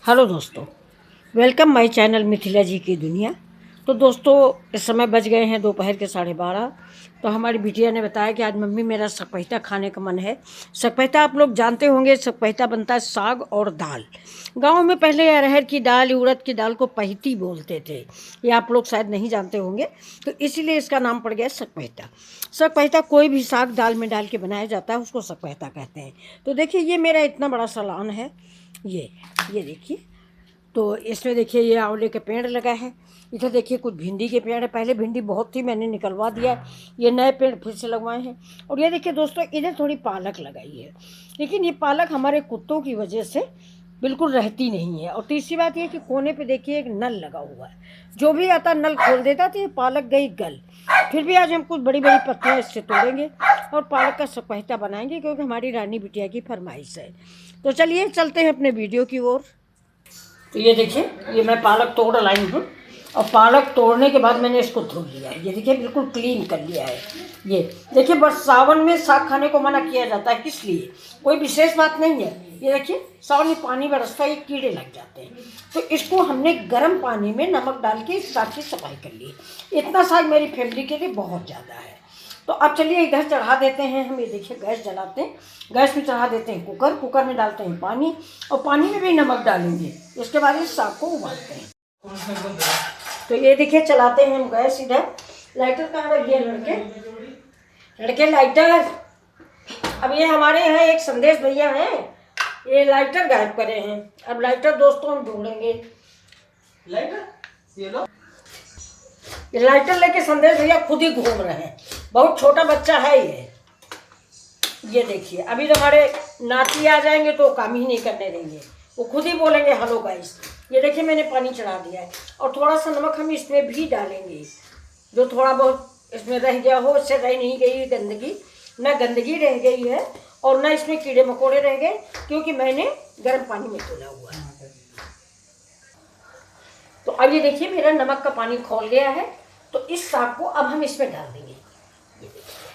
Hello दोस्तों, welcome my channel Mithila जी की दुनिया। तो दोस्तों, इस समय बज गए हैं दोपहर के 12:30। तो हमारी बिटिया ने बताया कि आज मम्मी मेरा सकपैता खाने का मन है। सकपैता आप लोग जानते होंगे, सकपैता बनता है साग और दाल। गांव में पहले अरहर की दाल, उड़द की दाल को पहिती बोलते थे। ये आप लोग शायद नहीं जानते होंगे, तो इसीलिए इसका नाम पड़ गया सकपैता। सकपैता कोई भी साग दाल में डाल के बनाया जाता है, उसको सकपैता कहते हैं। तो देखिए, ये मेरा इतना बड़ा सलान है। ये देखिए, तो इसमें देखिए ये आंवले के पेड़ लगा है। इधर देखिए कुछ भिंडी के पेड़ है। पहले भिंडी बहुत थी, मैंने निकलवा दिया है। ये नए पेड़ फिर से लगवाए हैं। और ये देखिए दोस्तों, इधर थोड़ी पालक लगाई है, लेकिन ये पालक हमारे कुत्तों की वजह से बिल्कुल रहती नहीं है। और तीसरी बात ये कि कोने पे देखिए एक नल लगा हुआ है, जो भी आता नल खोल देता, तो ये पालक गई गल। फिर भी आज हम कुछ बड़ी बड़ी पत्तियाँ इससे तोड़ेंगे और पालक का सकपैता बनाएंगे, क्योंकि हमारी रानी बिटिया की फरमाइश है। तो चलिए चलते हैं अपने वीडियो की ओर। तो ये देखिए, ये मैं पालक तोड़ लाई हूँ। और पालक तोड़ने के बाद मैंने इसको धुल लिया है। ये देखिए, बिल्कुल क्लीन कर लिया है। ये देखिए, बस सावन में साग खाने को मना किया जाता है, किस लिए, कोई विशेष बात नहीं है। ये देखिए, सावन में पानी बरसता है, ये कीड़े लग जाते हैं। तो इसको हमने गर्म पानी में नमक डाल के इस साग की सफाई कर ली। इतना साग मेरी फैमिली के लिए बहुत ज़्यादा है। तो अब चलिए इधर चढ़ा देते हैं हम। ये देखिए, गैस जलाते हैं, गैस में चढ़ा देते हैं कुकर। कुकर में डालते हैं पानी, और पानी में भी नमक डालेंगे। इसके बाद इस साग को उबालते हैं। तो ये देखिए, चलाते हैं हम गैस। इधर लाइटर कहाँ रख दिया लड़के लाइटर। अब ये हमारे यहाँ एक संदेश भैया हैं, ये लाइटर गायब करे हैं। अब लाइटर दोस्तों हम ढूंढेंगे। लाइटर ये लो, ये लाइटर लेके संदेश भैया खुद ही घूम रहे हैं। बहुत छोटा बच्चा है ये देखिए, अभी तो हमारे नाती आ जाएंगे तो काम ही नहीं करने देंगे, वो खुद ही बोलेंगे हेलो गाइस। ये देखिए, मैंने पानी चढ़ा दिया है, और थोड़ा सा नमक हम इसमें भी डालेंगे। जो थोड़ा बहुत इसमें रह गया हो, इससे रह नहीं गई गंदगी, ना गंदगी रह गई है और ना इसमें कीड़े मकोड़े रह गए, क्योंकि मैंने गर्म पानी में धुला हुआ है। तो अब ये देखिए, मेरा नमक का पानी खौल गया है। तो इस साग को अब हम इसमें डाल देंगे। ये देखिए,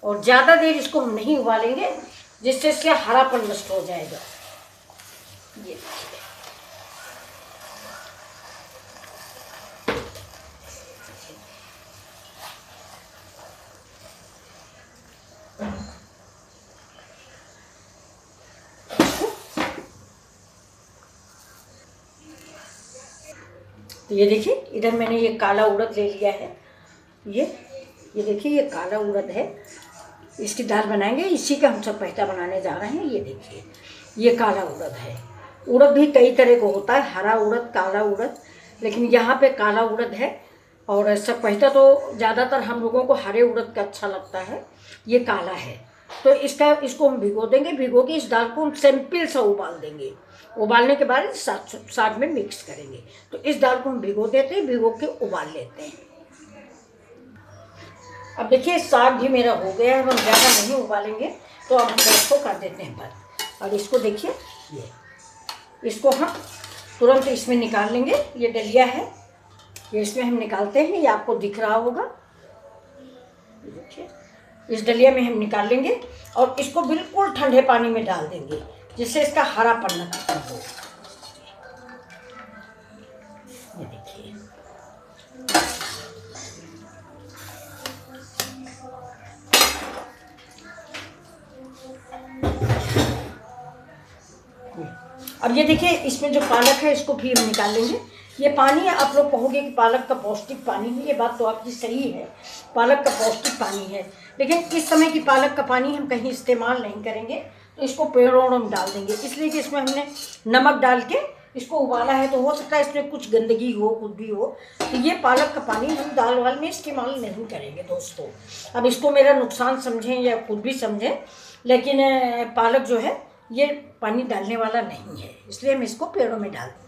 और ज़्यादा देर इसको हम नहीं उबालेंगे, जिससे इसका हरापन नष्ट हो जाएगा। ये देखिए, तो ये देखिए, इधर मैंने ये काला उड़द ले लिया है। ये देखिए, ये काला उड़द है, इसकी दाल बनाएंगे। इसी का हम सकपैता बनाने जा रहे हैं। ये देखिए, ये काला उड़द है। उड़द भी कई तरह का होता है, हरा उड़द, काला उड़द, लेकिन यहाँ पे काला उड़द है। और सकपैता तो ज़्यादातर हम लोगों को हरे उड़द का अच्छा लगता है, ये काला है। तो इसको हम भिगो देंगे। भिगो के इस दाल को हम सिंपल सा उबाल देंगे। उबालने के बाद साग में मिक्स करेंगे। तो इस दाल को हम भिगो देते हैं, भिगो के उबाल लेते हैं। अब देखिए, साग भी मेरा हो गया है। हम ज़्यादा नहीं उबालेंगे, तो अब हम गैस को कर देते हैं बंद। और इसको देखिए, इसको हम तुरंत इसमें निकाल लेंगे। ये डलिया है, ये इसमें हम निकालते हैं। ये आपको दिख रहा होगा, देखिए, इस डलिया में हम निकाल लेंगे और इसको बिल्कुल ठंडे पानी में डाल देंगे, जिससे इसका हरापन न खत्म हो। ये देखिए, अब ये देखिए, इसमें जो पालक है इसको भी हम निकाल लेंगे। ये पानी, आप लोग कहोगे कि पालक का पौष्टिक पानी है, ये बात तो आपकी सही है, पालक का पौष्टिक पानी है। लेकिन इस समय की पालक का पानी हम कहीं इस्तेमाल नहीं करेंगे, तो इसको पेड़ों में डाल देंगे। इसलिए कि इसमें हमने नमक डाल के इसको उबाला है, तो हो सकता है इसमें कुछ गंदगी हो, कुछ भी हो। तो ये पालक का पानी हम दाल वाल में इस्तेमाल नहीं करेंगे दोस्तों। अब इसको मेरा नुकसान समझें या खुद भी समझें, लेकिन पालक जो है ये पानी डालने वाला नहीं है, इसलिए हम इसको पेड़ों में डाल दें।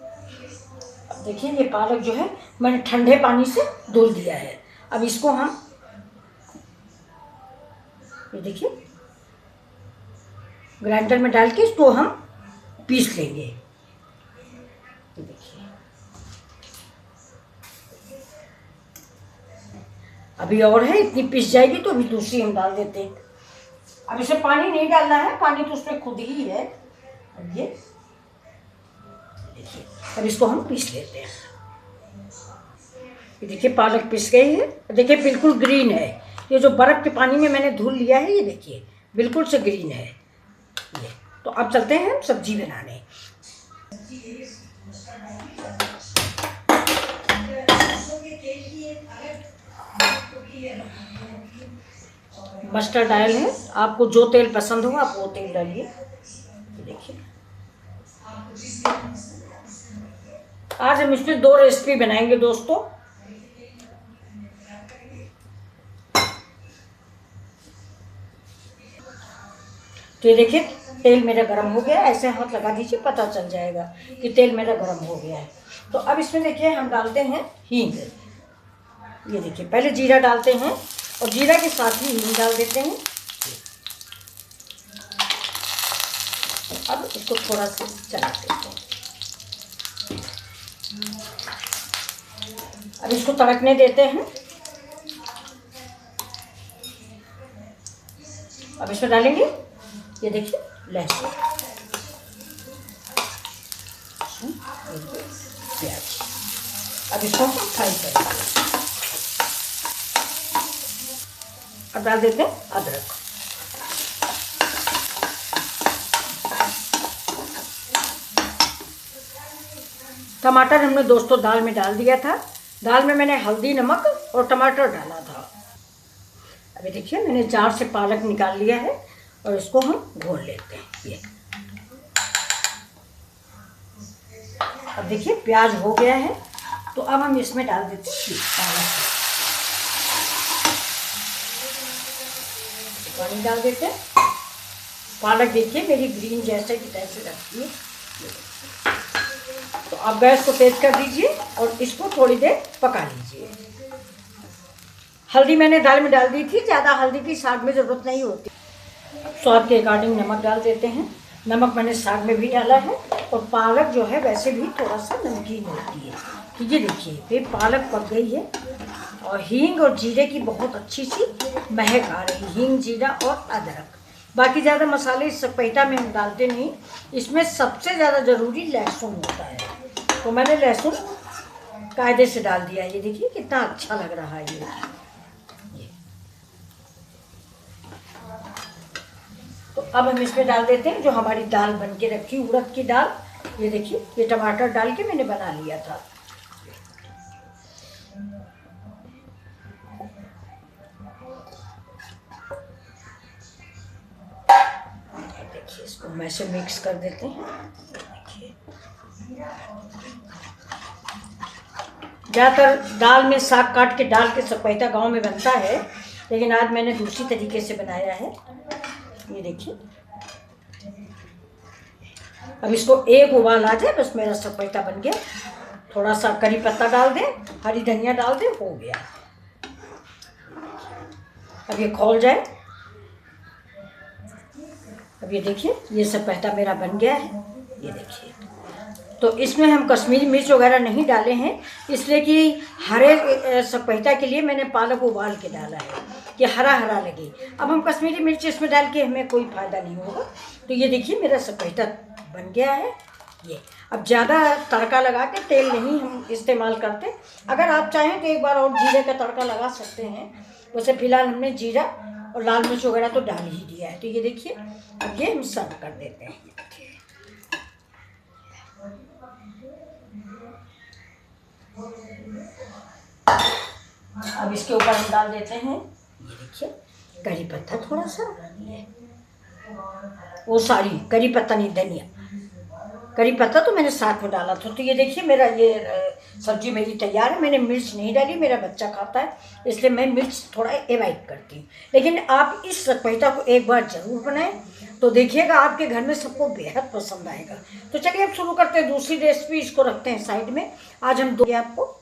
अब देखिए, ये पालक जो है मैंने ठंडे पानी से धुल दिया है। अब इसको हम, ये देखिए, ग्राइंडर में डाल के इसको हम पीस लेंगे। ये देखिए, अभी और है, इतनी पीस जाएगी तो अभी दूसरी हम डाल देते हैं। अब इसे पानी नहीं डालना है, पानी तो उसमें खुद ही है। ये देखिए अब इसको हम पीस लेते हैं। ये देखिए पालक पिस गई है। देखिए बिल्कुल ग्रीन है। ये जो बर्फ़ के पानी में मैंने धुल लिया है, ये देखिए बिल्कुल से ग्रीन है ये। तो अब चलते हैं हम सब्जी बनाने। मस्टर्ड ऑयल है, आपको जो तेल पसंद हो आप वो तेल डालिए। देखिए आज हम इसमें 2 रेसिपी बनाएंगे दोस्तों। तो ये देखिए तेल मेरा गर्म हो गया। ऐसे हाथ लगा दीजिए, पता चल जाएगा कि तेल मेरा गर्म हो गया है। तो अब इसमें देखिए हम डालते हैं हींग। ये देखिए पहले जीरा डालते हैं और जीरा के साथ ही हींग डाल देते हैं। अब इसको थोड़ा सा चला देते हैं। अब इसको तड़कने देते हैं। अब इसमें डालेंगे ये देखिए लहसुन, प्याज। अब इसको हम फ्राई करेंगे। अब डाल देते हैं अदरक। टमाटर हमने दोस्तों दाल में डाल दिया था। दाल में मैंने हल्दी, नमक और टमाटर डाला था। अभी देखिए मैंने जार से पालक निकाल लिया है और इसको हम घोल लेते हैं। ये अब देखिए प्याज हो गया है। तो अब हम इसमें डाल देते हैं पालक। पानी डाल देते हैं। पालक देखिए मेरी ग्रीन जैसे की तैसे रखती है। तो अब गैस को तेज कर दीजिए और इसको थोड़ी देर पका लीजिए। हल्दी मैंने दाल में डाल दी थी। ज़्यादा हल्दी की साग में ज़रूरत नहीं होती। स्वाद के अकॉर्डिंग नमक डाल देते हैं। नमक मैंने साग में भी डाला है। और पालक जो है वैसे भी थोड़ा सा नमकीन होती है। तो ये देखिए फिर पालक पक गई है और हींग और जीरे की बहुत अच्छी सी महक आ रही है। हींग, जीरा और अदरक। बाकी ज़्यादा मसाले इस सपेटा में हम डालते नहीं। इसमें सबसे ज़्यादा ज़रूरी लहसुन होता है। तो मैंने लहसुन कायदे से डाल दिया। ये देखिए कितना अच्छा लग रहा है ये। तो अब हम इसमें डाल देते हैं जो हमारी दाल बन के रखी, उड़द की दाल। ये देखिए ये टमाटर डाल के मैंने बना लिया था। देखिए इसको मैं से मिक्स कर देते हैं। देखिए ज़्यादातर दाल में साग काट के डाल के सपेटा गांव में बनता है, लेकिन आज मैंने दूसरी तरीके से बनाया है। ये देखिए अब इसको एक उबाल आ जाए बस मेरा सपेटा बन गया। थोड़ा सा करी पत्ता डाल दें, हरी धनिया डाल दें, हो गया। अब ये खौल जाए। अब ये देखिए ये सपेटा मेरा बन गया है। ये देखिए तो इसमें हम कश्मीरी मिर्च वगैरह नहीं डाले हैं, इसलिए कि हरे सपेटा के लिए मैंने पालक उबाल के डाला है कि हरा हरा लगे। अब हम कश्मीरी मिर्च इसमें डाल के हमें कोई फ़ायदा नहीं होगा। तो ये देखिए मेरा सपेटा बन गया है ये। अब ज़्यादा तड़का लगा के तेल नहीं हम इस्तेमाल करते। अगर आप चाहें तो एक बार और जीरे का तड़का लगा सकते हैं। वैसे फ़िलहाल हमने जीरा और लाल मिर्च वगैरह तो डाल ही दिया है। तो ये देखिए अब ये हम सर्व कर देते हैं। अब इसके ऊपर हम डाल देते हैं ये देखिए करी पत्ता, थोड़ा सा वो सारी करी पत्ता नहीं, धनिया। करी पत्ता तो मैंने साथ में डाला था। तो ये देखिए मेरा ये सब्जी मेरी तैयार है। मैंने मिर्च नहीं डाली, मेरा बच्चा खाता है इसलिए मैं मिर्च थोड़ा अवॉइड करती हूँ। लेकिन आप इस सपेटा को एक बार ज़रूर बनाएं तो देखिएगा आपके घर में सबको बेहद पसंद आएगा। तो चलिए अब शुरू करते हैं दूसरी रेसिपी। इसको रखते हैं साइड में। आज हम दो आपको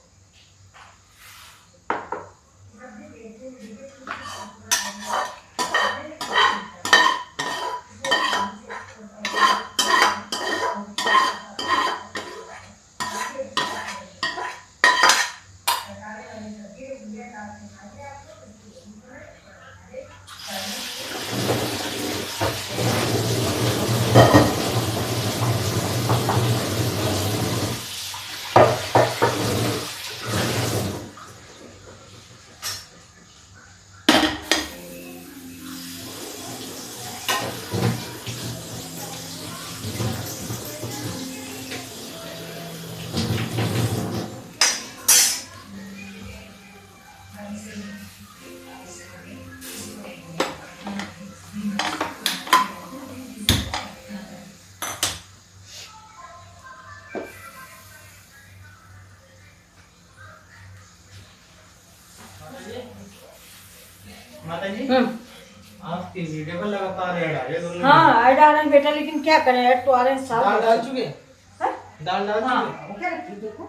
आपकी वीडियो पर लगातार ऐड आ रहे हैं। हाँ ऐड आ रहे हैं बेटा, लेकिन क्या करें, ऐड तो आ रहे हैं। दाल डाल चुके हैं? हाँ? दाल डाल हाँ, चुके? वो क्या रखी देखो,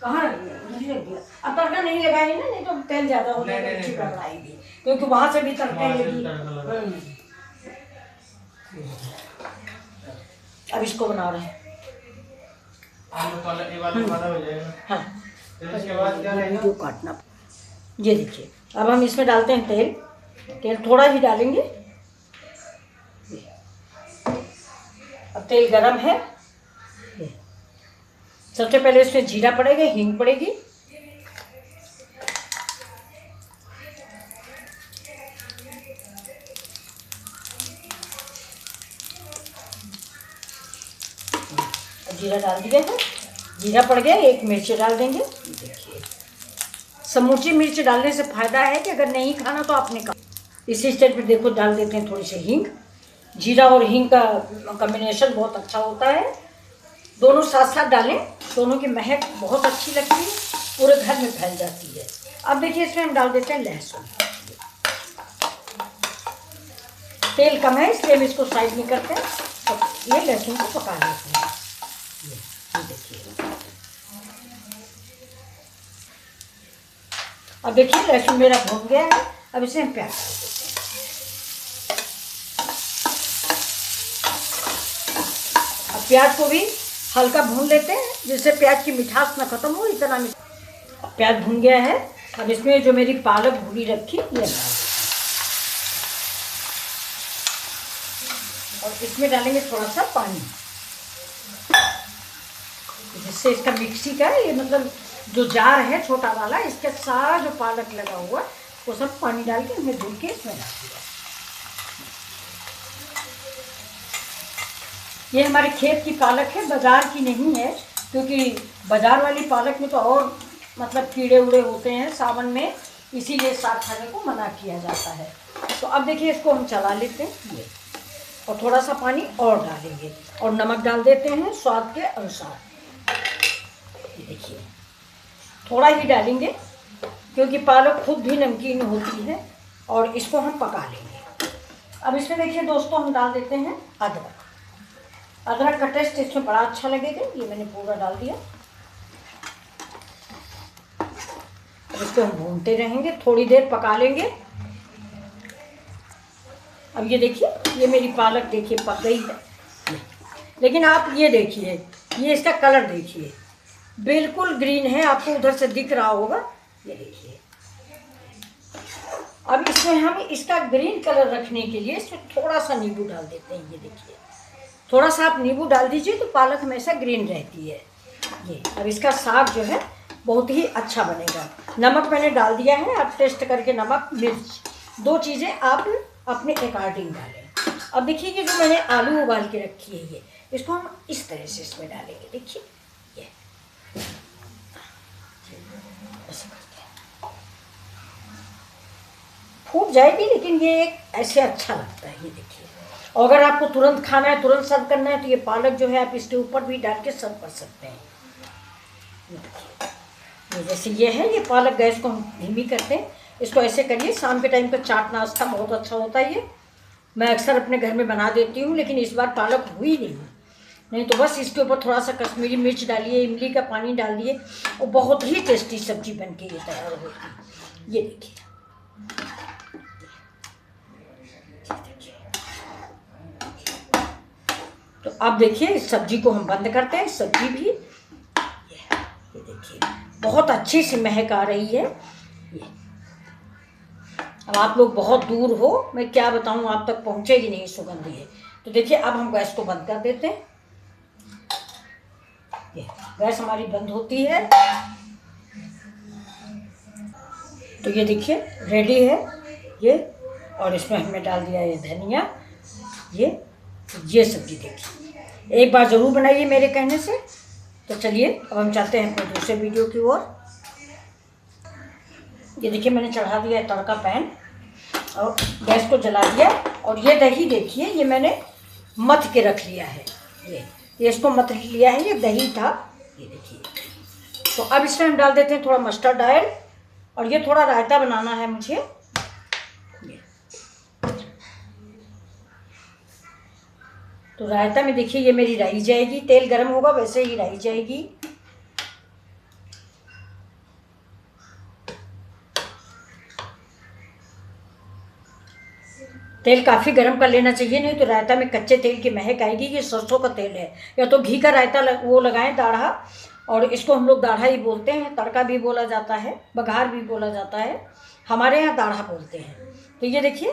कहाँ रख दिया? नहीं रख दिया। अब तड़का नहीं लगाएंगे ना, नहीं तो तेल ज्यादा हो जाएगा, अच्छी बनाएगी, क्योंकि वहां से भी तड़का लगी। अब इसको बना रहे हैं। ये वाला हो जाएगा। हाँ, फिर इसके बाद क्या रहेगा? वीडियो काटना। ये देखिए, अब हम इसमें डालते हैं तेल। तेल थोड़ा ही डालेंगे। अब तेल गरम है। सबसे पहले इसमें जीरा पड़ेगा, हींग पड़ेगी, जीरा डाल दिया है। जीरा पड़ गया, एक मिर्च डाल देंगे। देखिए, समूची मिर्च डालने से फायदा है कि अगर नहीं खाना तो आपने खा। इसी स्टेज पे देखो डाल देते हैं थोड़ी सी हींग। जीरा और हींग का कॉम्बिनेशन बहुत अच्छा होता है, दोनों साथ साथ डालें, दोनों की महक बहुत अच्छी लगती है, पूरे घर में फैल जाती है। अब देखिए इसमें हम डाल देते हैं लहसुन। तेल कम है इसलिए हम इसको साइड में करते हैं। तो ये लहसुन को पका लेते हैं। ये देखिए, अब देखिए लहसुन मेरा भुन गया है। अब इसे हम प्याज डाल देते हैं। अब प्याज को भी हल्का भून लेते हैं, जिससे प्याज की मिठास ना खत्म हो, इतना प्याज भून गया है। अब इसमें जो मेरी पालक भूनी रखी ये डाल देते हैं, और इसमें डालेंगे थोड़ा सा पानी, जिससे इसका मिक्सी का ये मतलब जो जार है छोटा वाला, इसके सारा जो पालक लगा हुआ वो सब पानी डाल के हमें धुल के इसमें डाल दिया। ये हमारे खेत की पालक है, बाजार की नहीं है, क्योंकि बाजार वाली पालक में तो और मतलब कीड़े उड़े होते हैं सावन में, इसीलिए साग खाने को मना किया जाता है। तो अब देखिए इसको हम चला लेते हैं ये, और थोड़ा सा पानी और डालेंगे, और नमक डाल देते हैं स्वाद के अनुसार। ये देखिए थोड़ा ही डालेंगे, क्योंकि पालक खुद भी नमकीन होती है, और इसको हम पका लेंगे। अब इसमें देखिए दोस्तों हम डाल देते हैं अदरक। अदरक का टेस्ट इसमें बड़ा अच्छा लगेगा। ये मैंने पूरा डाल दिया। अब इसको हम भूनते रहेंगे, थोड़ी देर पका लेंगे। अब ये देखिए, ये मेरी पालक देखिए पक गई है, लेकिन आप ये देखिए, ये इसका कलर देखिए, बिल्कुल ग्रीन है, आपको उधर से दिख रहा होगा। ये देखिए, अब इसमें हम इसका ग्रीन कलर रखने के लिए इसमें थोड़ा सा नींबू डाल देते हैं। ये देखिए, थोड़ा सा आप नींबू डाल दीजिए तो पालक हमेशा ग्रीन रहती है। ये अब इसका साग जो है बहुत ही अच्छा बनेगा। नमक मैंने डाल दिया है, आप टेस्ट करके नमक मिर्च दो चीज़ें आप अपने अकॉर्डिंग डालें। अब देखिए कि जो मैंने आलू उबाल के रखी है, ये इसको हम इस तरह से इसमें डालेंगे। देखिए ये ऐसे करते हैं, फूट जाएगी, लेकिन ये एक ऐसे अच्छा लगता है। ये देखिए, और अगर आपको तुरंत खाना है, तुरंत सर्व करना है, तो ये पालक जो है आप इसके ऊपर भी डाल के सर्व कर सकते हैं। ये देखिए, ये जैसे ये है, ये पालक, गैस को हम धीमी करते हैं। इसको ऐसे करिए, शाम के टाइम पर चाट नाश्ता बहुत अच्छा होता है। ये मैं अक्सर अपने घर में बना देती हूँ, लेकिन इस बार पालक हुई नहीं तो बस इसके ऊपर थोड़ा सा कश्मीरी मिर्च डालिए, इमली का पानी डाल दिए, और बहुत ही टेस्टी सब्जी बन के ये तैयार होती है। ये देखिए, तो अब देखिए इस सब्जी को हम बंद करते हैं। सब्जी भी ये देखिए बहुत अच्छी सी महक आ रही है। ये अब आप लोग बहुत दूर हो, मैं क्या बताऊं, आप तक पहुंचेगी नहीं सुगंध ये। तो देखिए अब हम गैस को बंद कर देते हैं। ये गैस हमारी बंद होती है। तो ये देखिए रेडी है ये, और इसमें हमने डाल दिया ये धनिया। ये सब्जी देखिए, एक बार ज़रूर बनाइए मेरे कहने से। तो चलिए अब हम चलते हैं अपने दूसरे वीडियो की ओर। ये देखिए मैंने चढ़ा दिया है तड़का पैन, और गैस को जला दिया, और ये दही देखिए, ये मैंने मथ के रख लिया है। ये इसको मथ लिया है, ये दही था। ये देखिए, तो अब इसमें हम डाल देते हैं थोड़ा मस्टर्ड ऑयल, और ये थोड़ा रायता बनाना है मुझे, तो रायता में देखिए ये मेरी राई जाएगी, तेल गर्म होगा वैसे ही राई जाएगी। तेल काफ़ी गर्म कर लेना चाहिए, नहीं तो रायता में कच्चे तेल की महक आएगी। ये सरसों का तेल है, या तो घी का रायता वो लगाएं, दाढ़ा, और इसको हम लोग दाढ़ा ही बोलते हैं। तड़का भी बोला जाता है, बघार भी बोला जाता है, हमारे यहाँ दाढ़ा बोलते हैं। तो ये देखिए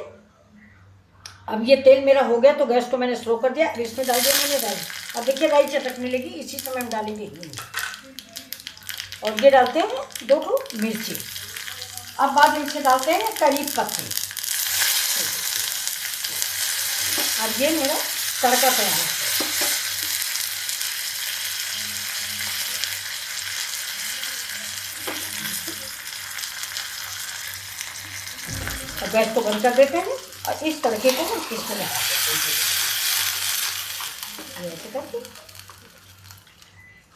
अब ये तेल मेरा हो गया, तो गैस को मैंने स्लो कर दिया। अब इसमें डाल दिया मैंने राई। अब देखिए राई चटकने लगी, इसी समय हम डालेंगे हींग, और ये डालते हैं 2 मिर्ची। अब बाद में इसमें डालते हैं करी पत्ते। अब ये मेरा तड़का तैयार है। अब गैस को बंद कर देते हैं और इस तड़के को हम इसमें लगा देते हैं।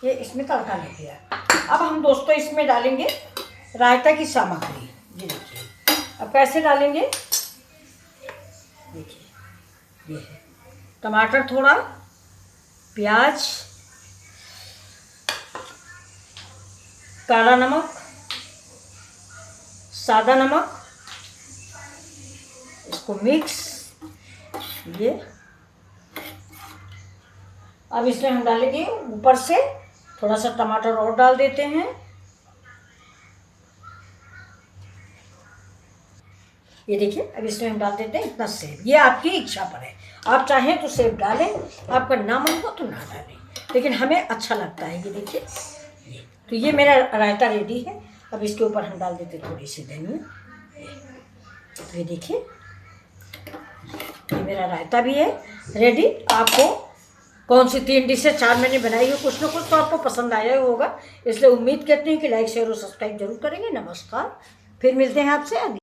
ये इसमें तड़का लग गया। अब हम दोस्तों इसमें डालेंगे रायता की सामग्री। ये देखिए अब कैसे डालेंगे, देखिए ये है टमाटर थोड़ा, प्याज, काला नमक, सादा नमक, इसको मिक्स। ये अब इसमें हम डालेंगे ऊपर से थोड़ा सा टमाटर और डाल देते हैं। ये देखिए अब इसमें हम डाल देते हैं इतना सेब। ये आपकी इच्छा पर है, आप चाहें तो सेब डालें, आपका ना मन हो तो ना डालें, लेकिन हमें अच्छा लगता है। ये देखिए तो ये मेरा रायता रेडी है। अब इसके ऊपर हम डाल देते थोड़ी सी धनिया। तो ये देखिए ये मेरा रायता भी है रेडी। आपको कौन सी 3 डिशें 4 मैंने बनाई हो, कुछ ना कुछ तो आपको पसंद आया होगा, इसलिए उम्मीद करते हैं कि लाइक शेयर और सब्सक्राइब जरूर करेंगे। नमस्कार, फिर मिलते हैं आपसे।